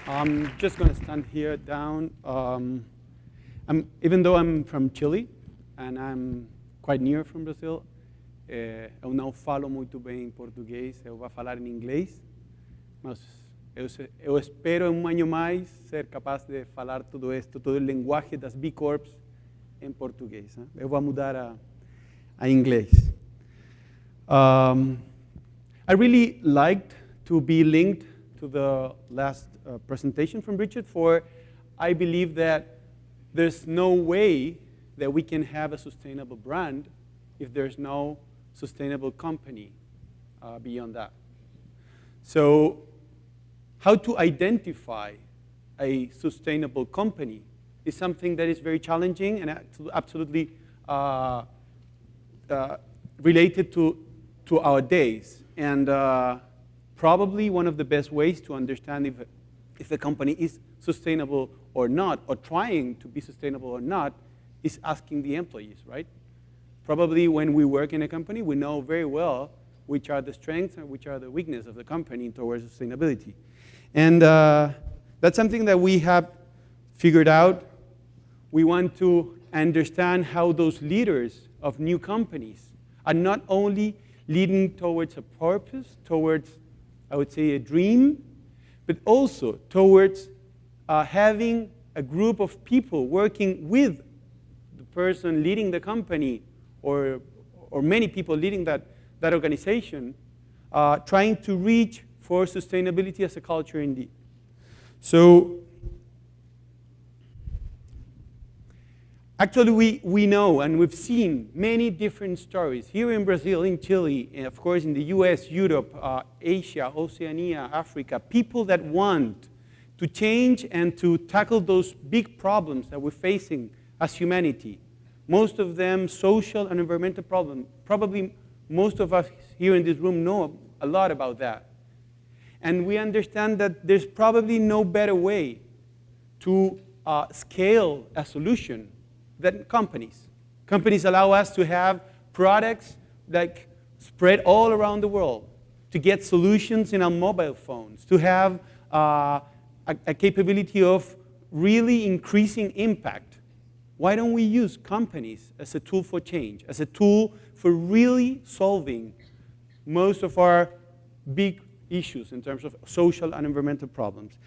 I'm just going to stand here down. Even though I'm from Chile, and I'm quite near from Brazil, eu não falo muito bem português, eu vou falar em inglês, mas eu espero em ano mais ser capaz de falar tudo isso, todo o linguagem das B Corps em português. Né? Eu vou mudar a inglês. I really liked to be linked to the last presentation from Richard, for I believe that there's no way that we can have a sustainable brand if there's no sustainable company beyond that. So how to identify a sustainable company is something that is very challenging and absolutely related to our days. And probably one of the best ways to understand if a company is sustainable or not, or trying to be sustainable or not, is asking the employees, right? Probably when we work in a company, we know very well which are the strengths and which are the weaknesses of the company towards sustainability. And that's something that we have figured out. We want to understand how those leaders of new companies are not only leading towards a purpose, towards, I would say, a dream, but also towards having a group of people working with the person leading the company, or many people leading that organization, trying to reach for sustainability as a culture indeed. So actually we know and we've seen many different stories here in Brazil, in Chile, and of course in the US, Europe, Asia, Oceania, Africa, people that want to change and to tackle those big problems that we're facing as humanity. Most of them social and environmental problems. Probably most of us here in this room know a lot about that. And we understand that there's probably no better way to scale a solution than companies. Companies allow us to have products that spread all around the world, to get solutions in our mobile phones, to have a capability of really increasing impact. Why don't we use companies as a tool for change, as a tool for really solving most of our big issues in terms of social and environmental problems?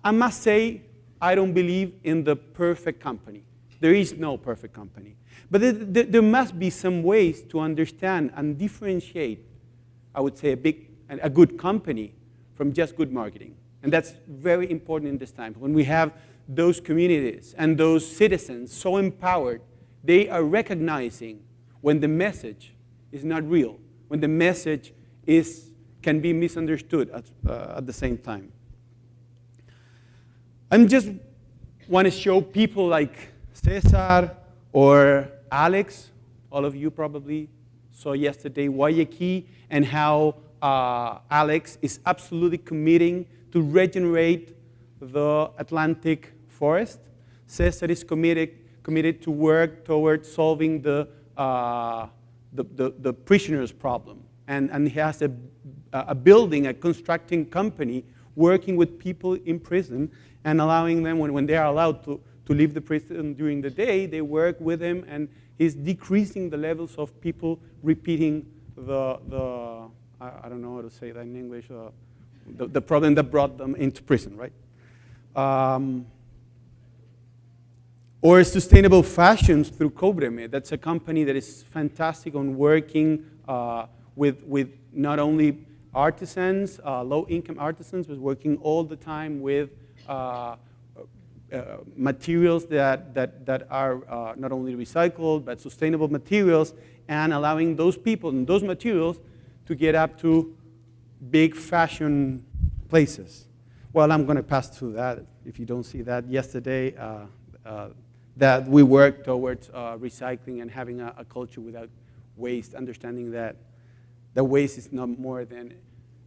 I must say, I don't believe in the perfect company. There is no perfect company. But there must be some ways to understand and differentiate, I would say, a good company from just good marketing. And that's very important in this time. When we have those communities and those citizens so empowered, they are recognizing when the message is not real, when the message can be misunderstood at the same time. I just want to show people like Cesar or Alex. All of you probably saw yesterday Guayaquil, and how Alex is absolutely committing to regenerate the Atlantic forest. Cesar is committed to work towards solving the prisoners problem. And he has a building, a constructing company, working with people in prison and allowing them, when they are allowed to leave the prison during the day, they work with him, and he's decreasing the levels of people repeating I don't know how to say that in English, the problem that brought them into prison, right? Or Sustainable Fashions through Cobreme. That's a company that is fantastic on working with not only artisans, low-income artisans, but working all the time with materials that are not only recycled, but sustainable materials, and allowing those people and those materials to get up to big fashion places. Well, I'm going to pass through that. If you don't see that, yesterday, that we work towards recycling and having a culture without waste, understanding that the waste is not more than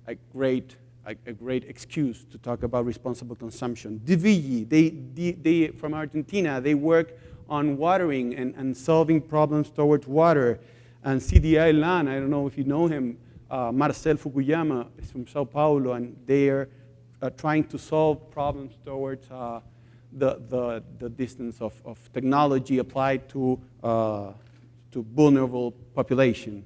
a great excuse to talk about responsible consumption. Divigi, they from Argentina, they work on watering and solving problems towards water. And CDI LAN, I don't know if you know him, Marcel Fukuyama is from Sao Paulo, and they are trying to solve problems towards the distance of technology applied to vulnerable population.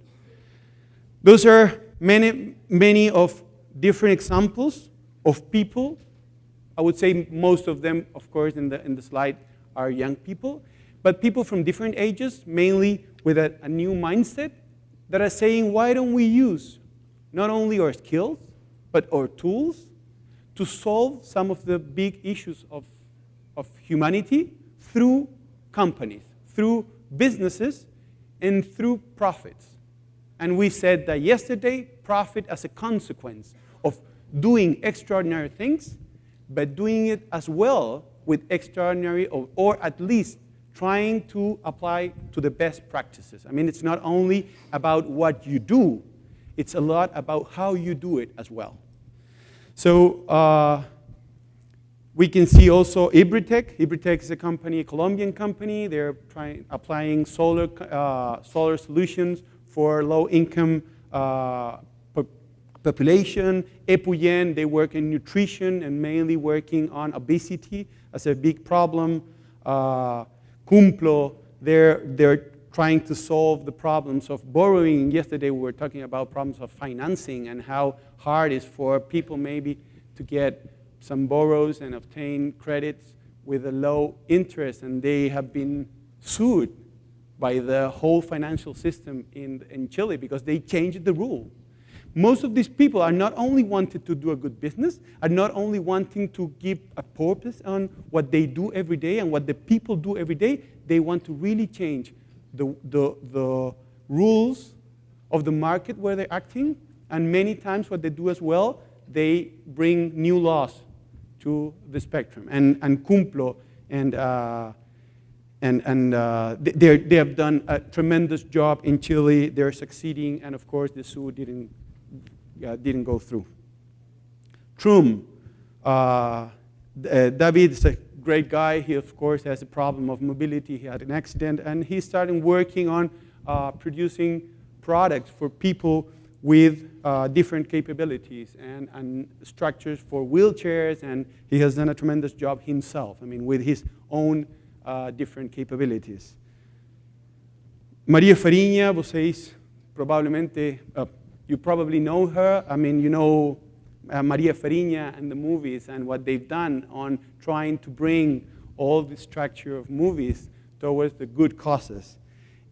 Those are many of different examples of people. I would say most of them, of course, in the slide are young people, but people from different ages, mainly with a new mindset, that are saying, why don't we use not only our skills, but our tools to solve some of the big issues of humanity through companies, through businesses, and through profits. And we said that yesterday, profit as a consequence of doing extraordinary things, but doing it as well with extraordinary, or at least trying to apply to the best practices. I mean, it's not only about what you do, it's a lot about how you do it as well. So we can see also Ibritec. Ibritec is a company, a Colombian company. They're applying solar solutions for low-income population. Epuyen, they work in nutrition and mainly working on obesity as a big problem. Cumplo, they're trying to solve the problems of borrowing. Yesterday we were talking about problems of financing and how hard it is for people maybe to get some borrows and obtain credits with a low interest, and they have been sued by the whole financial system in Chile because they changed the rule. Most of these people are not only wanting to do a good business, are not only wanting to give a purpose on what they do every day and what the people do every day, they want to really change the rules of the market where they're acting, and many times what they do as well, they bring new laws to the spectrum. And Cumplo they have done a tremendous job in Chile. They're succeeding, and of course the suit didn't go through. Trum, David is a great guy. He of course has a problem of mobility. He had an accident, and he started working on producing products for people with different capabilities and structures for wheelchairs, and he has done a tremendous job himself, I mean, with his own different capabilities. Maria Farinha, vocês provavelmente, you probably know her. I mean, you know Maria Farinha and the movies and what they've done on trying to bring all the structure of movies towards the good causes.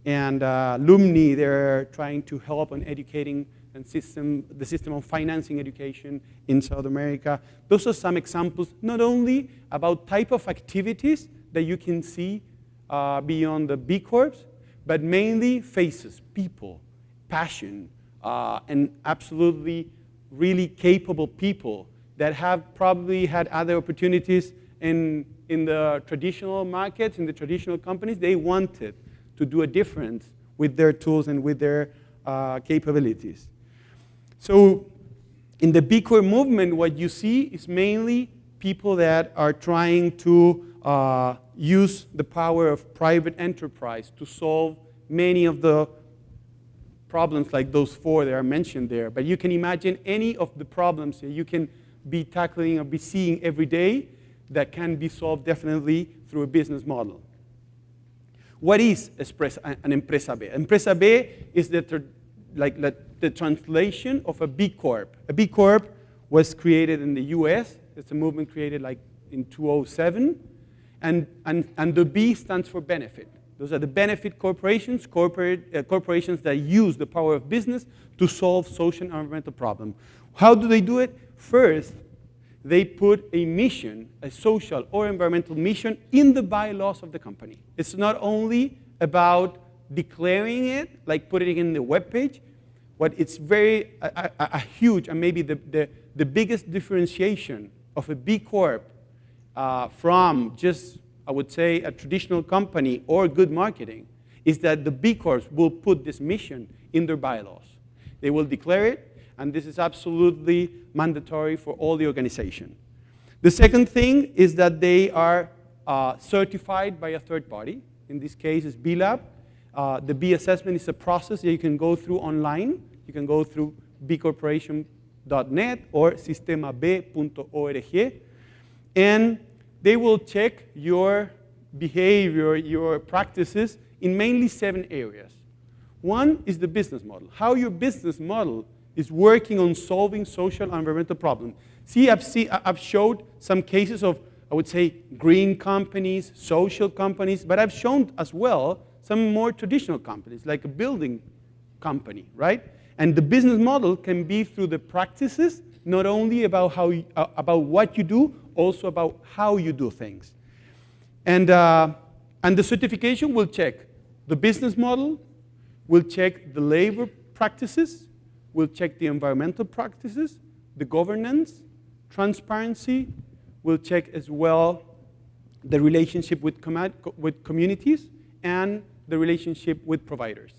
And Lumni, they're trying to help on educating and the system of financing education in South America. Those are some examples, not only about type of activities that you can see beyond the B Corps, but mainly faces, people, passion, and absolutely really capable people that have probably had other opportunities in the traditional markets, in the traditional companies. They wanted to do a difference with their tools and with their capabilities. So in the B Corp movement, what you see is mainly people that are trying to use the power of private enterprise to solve many of the problems like those four that are mentioned there. But you can imagine any of the problems that you can be tackling or be seeing every day that can be solved definitely through a business model. What is an Empresa B? Empresa B is the translation of a B Corp. A B Corp was created in the US. It's a movement created like in 2007. And the B stands for benefit. Those are the benefit corporations, corporations that use the power of business to solve social and environmental problems. How do they do it? First, they put a mission, a social or environmental mission, in the bylaws of the company. It's not only about declaring it, like putting it in the webpage, but it's very a huge, and maybe the biggest differentiation of a B Corp from just, I would say, a traditional company or good marketing is that the B Corps will put this mission in their bylaws. They will declare it, and this is absolutely mandatory for all the organization. The second thing is that they are certified by a third party. In this case, it's B-Lab. The B assessment is a process that you can go through online. You can go through B Corporation sistemab.net or sistemab.org, and they will check your behavior, your practices in mainly 7 areas. One is the business model, how your business model is working on solving social and environmental problems. See, I've showed some cases of, I would say, green companies, social companies, but I've shown as well some more traditional companies, like a building company, right? And the business model can be through the practices, not only about about what you do, also about how you do things. And the certification will check the business model, will check the labor practices, will check the environmental practices, the governance, transparency, will check as well the relationship with communities and the relationship with providers.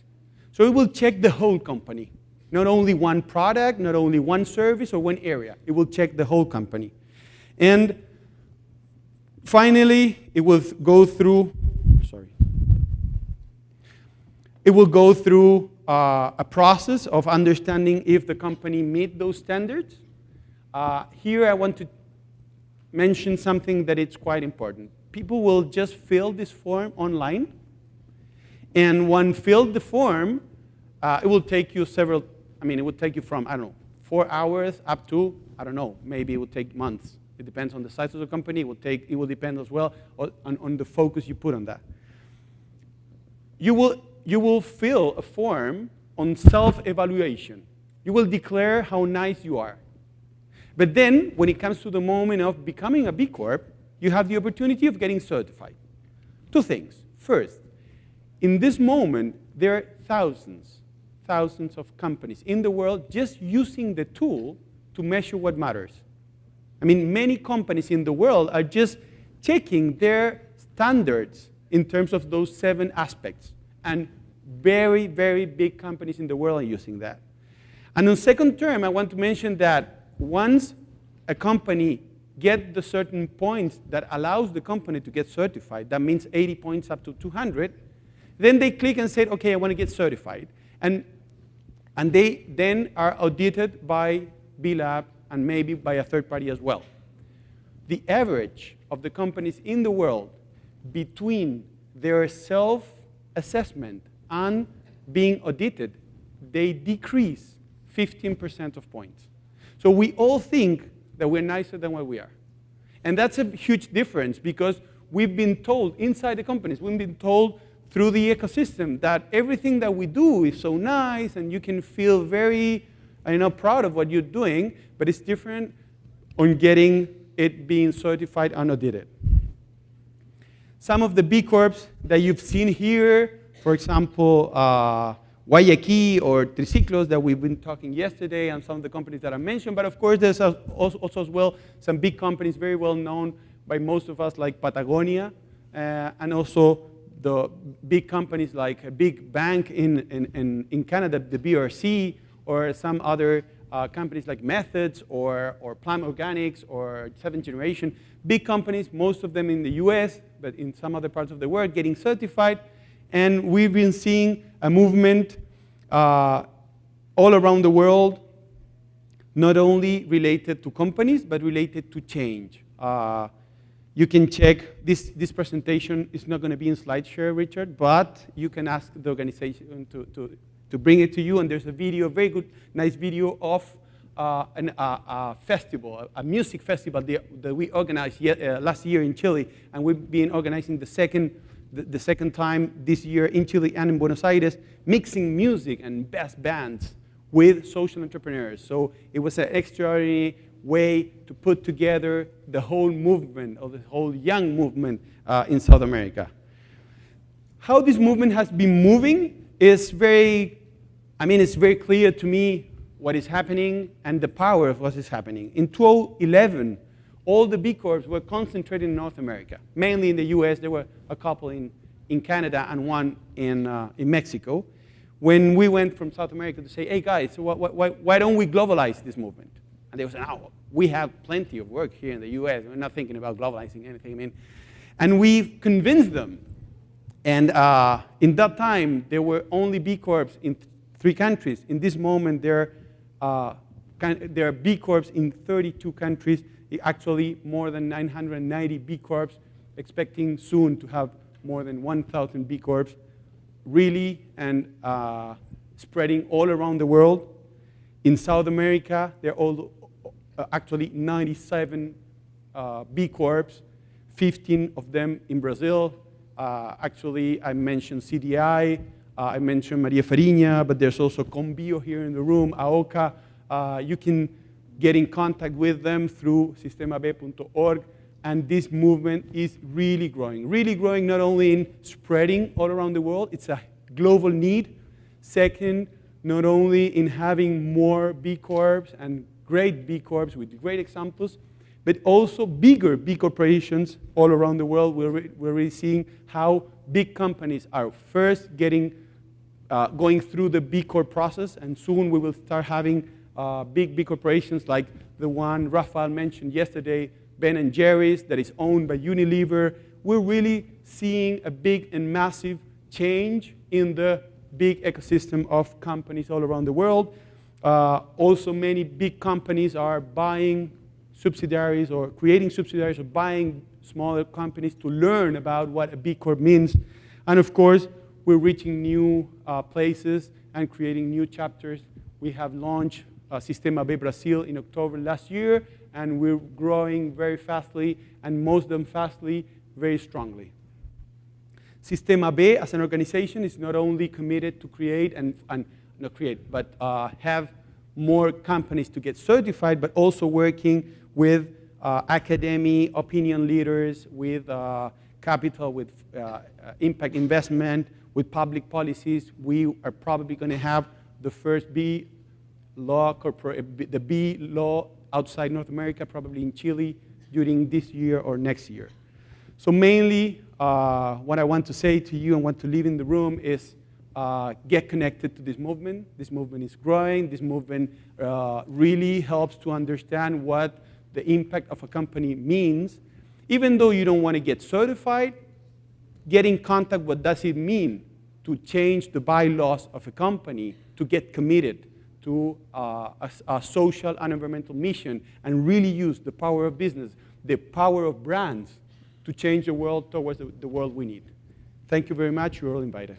So it will check the whole company, not only one product, not only one service or one area. It will check the whole company. And finally, it will go through, it will go through a process of understanding if the company meet those standards. Here I want to mention something that it's quite important. People will just fill this form online, and when filled the form, it will take you it will take you from, 4 hours up to, maybe it will take months. It depends on the size of the company. It will depend as well on the focus you put on that. You will fill a form on self-evaluation. You will declare how nice you are. But then, when it comes to the moment of becoming a B Corp, you have the opportunity of getting certified. 2 things. First, in this moment, there are thousands of companies in the world just using the tool to measure what matters. Many companies in the world are just checking their standards in terms of those 7 aspects. And very, very big companies in the world are using that. And on second term, I want to mention that once a company gets the certain points that allows the company to get certified, that means 80 points up to 200, then they click and say, okay, I want to get certified. And they then are audited by B-Lab and maybe by a third party as well. The average of the companies in the world between their self-assessment and being audited, they decrease 15% of points. So we all think that we're nicer than what we are. And that's a huge difference because we've been told inside the companies, we've been told through the ecosystem that everything that we do is so nice and you can feel very proud of what you're doing, but it's different on getting it being certified and audited. Some of the B Corps that you've seen here, for example, Guayaquil or Triciclos that we've been talking yesterday, and some of the companies that I mentioned, but of course there's also as well some big companies very well known by most of us like Patagonia, and also the big companies like a big bank in Canada, the BRC, or some other companies like Methods or Plant Organics or 7th Generation. Big companies, most of them in the US, but in some other parts of the world, getting certified. And we've been seeing a movement all around the world, not only related to companies, but related to change. You can check, this presentation is not going to be in SlideShare, Richard, but you can ask the organization to bring it to you, and there's a video, very good, nice video of a festival, a music festival that we organized last year in Chile, and we've been organizing the second time this year in Chile and in Buenos Aires, mixing music and best bands with social entrepreneurs. So it was an extraordinary way to put together the whole movement, or the whole young movement in South America. How this movement has been moving is it's very clear to me what is happening and the power of what is happening. In 2011, all the B Corps were concentrated in North America, mainly in the US. There were a couple in Canada and one in Mexico. When we went from South America to say, hey guys, so why don't we globalize this movement? And they were saying, oh, we have plenty of work here in the US. We're not thinking about globalizing anything. And we convinced them. And in that time, there were only B Corps in 3 countries. In this moment, there are there are B Corps in 32 countries, actually more than 990 B Corps, expecting soon to have more than 1,000 B Corps, really, and spreading all around the world. In South America, there are all, actually 97 B Corps, 15 of them in Brazil. Actually, I mentioned CDI, I mentioned Maria Farinha, but there's also Combio here in the room, AOCA. You can get in contact with them through sistemaB.org, and this movement is really growing not only in spreading all around the world, it's a global need. Second, not only in having more B Corps and great B Corps with great examples, but also bigger B corporations all around the world. We're really seeing how big companies are first going through the B Corp process, and soon we will start having big B corporations like the one Rafael mentioned yesterday, Ben & Jerry's, that is owned by Unilever. We're really seeing a big and massive change in the big ecosystem of companies all around the world. Also, many big companies are buying subsidiaries or creating subsidiaries or buying smaller companies to learn about what a B Corp means. And of course, we're reaching new places and creating new chapters. We have launched Sistema B Brazil in October last year, and we're growing very fastly, and most of them fastly, very strongly. Sistema B, as an organization, is not only committed to create but have more companies to get certified, but also working with academy, opinion leaders, with capital, with impact investment, with public policies. We are probably going to have the first the B law outside North America, probably in Chile, during this year or next year. So mainly, what I want to say to you and want to leave in the room is get connected to this movement. This movement is growing. This movement really helps to understand what the impact of a company means. Even though you don't want to get certified, get in contact. What does it mean to change the bylaws of a company, to get committed to a social and environmental mission, and really use the power of business, the power of brands, to change the world towards the world we need. Thank you very much. You're all invited.